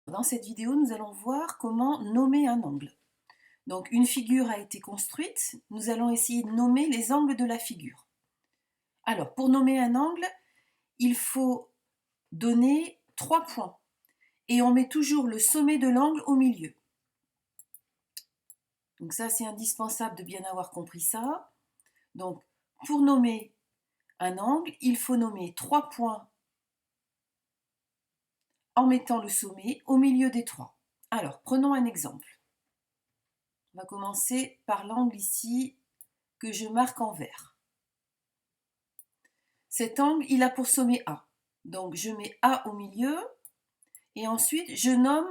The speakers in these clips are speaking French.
Dans cette vidéo, nous allons voir comment nommer un angle. Donc une figure a été construite, nous allons essayer de nommer les angles de la figure. Alors pour nommer un angle, il faut donner 3 points et on met toujours le sommet de l'angle au milieu. Donc ça c'est indispensable de bien avoir compris ça. Donc pour nommer un angle, il faut nommer 3 points en mettant le sommet au milieu des 3. Alors prenons un exemple. On va commencer par l'angle ici que je marque en vert. Cet angle, il a pour sommet A. Donc je mets A au milieu et ensuite je nomme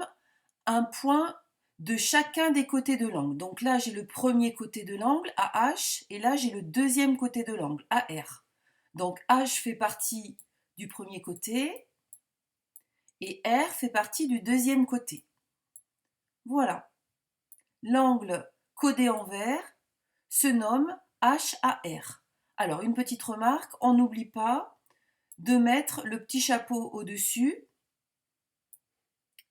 un point de chacun des côtés de l'angle. Donc là, j'ai le premier côté de l'angle, AH, et là, j'ai le deuxième côté de l'angle, AR. Donc H fait partie du premier côté et R fait partie du deuxième côté. Voilà. L'angle codé en vert se nomme HAR. Alors, une petite remarque, on n'oublie pas de mettre le petit chapeau au-dessus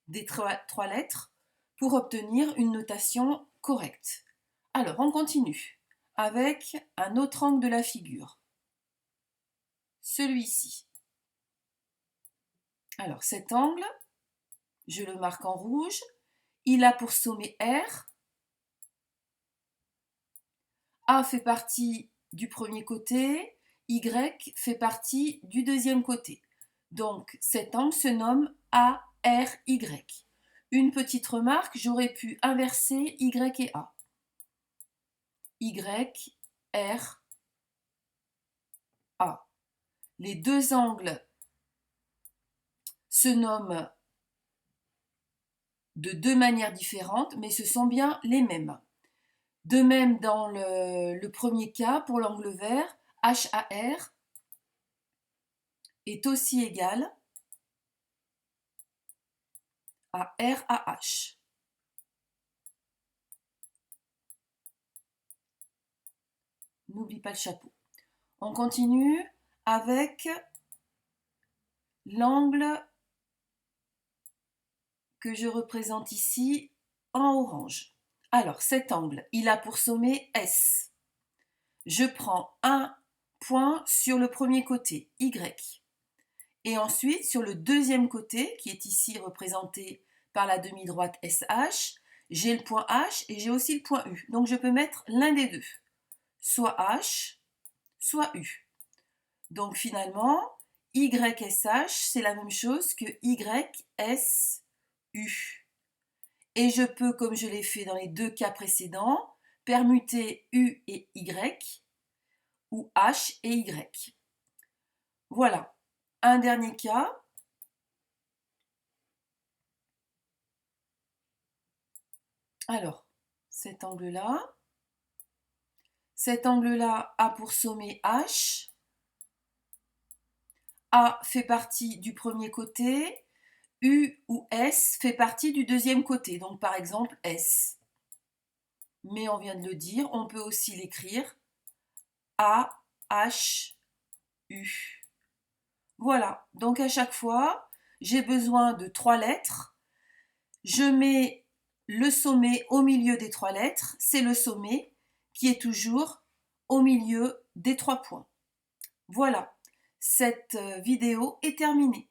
des trois lettres pour obtenir une notation correcte. Alors, on continue avec un autre angle de la figure, celui-ci. Alors, cet angle, je le marque en rouge, il a pour sommet R. A fait partie du premier côté, Y fait partie du deuxième côté. Donc cet angle se nomme ARY. Une petite remarque, j'aurais pu inverser Y et A. Y, R, A. Les deux angles se nomment de deux manières différentes, mais ce sont bien les mêmes. De même dans le premier cas, pour l'angle vert, HAR est aussi égal à RAH. N'oublie pas le chapeau. On continue avec l'angle que je représente ici en orange. Alors cet angle, il a pour sommet S. Je prends un point sur le premier côté, Y. Et ensuite, sur le deuxième côté, qui est ici représenté par la demi-droite SH, j'ai le point H et j'ai aussi le point U. Donc je peux mettre l'un des deux, soit H, soit U. Donc finalement, YSH, c'est la même chose que YSU. Et je peux, comme je l'ai fait dans les deux cas précédents, permuter U et Y ou H et Y. Voilà. Un dernier cas. Alors, cet angle-là a pour sommet H. A fait partie du premier côté, U ou S fait partie du deuxième côté, donc par exemple S. Mais on vient de le dire, on peut aussi l'écrire A, H, U. Voilà, donc à chaque fois, j'ai besoin de 3 lettres. Je mets le sommet au milieu des 3 lettres, c'est le sommet qui est toujours au milieu des 3 points. Voilà, cette vidéo est terminée.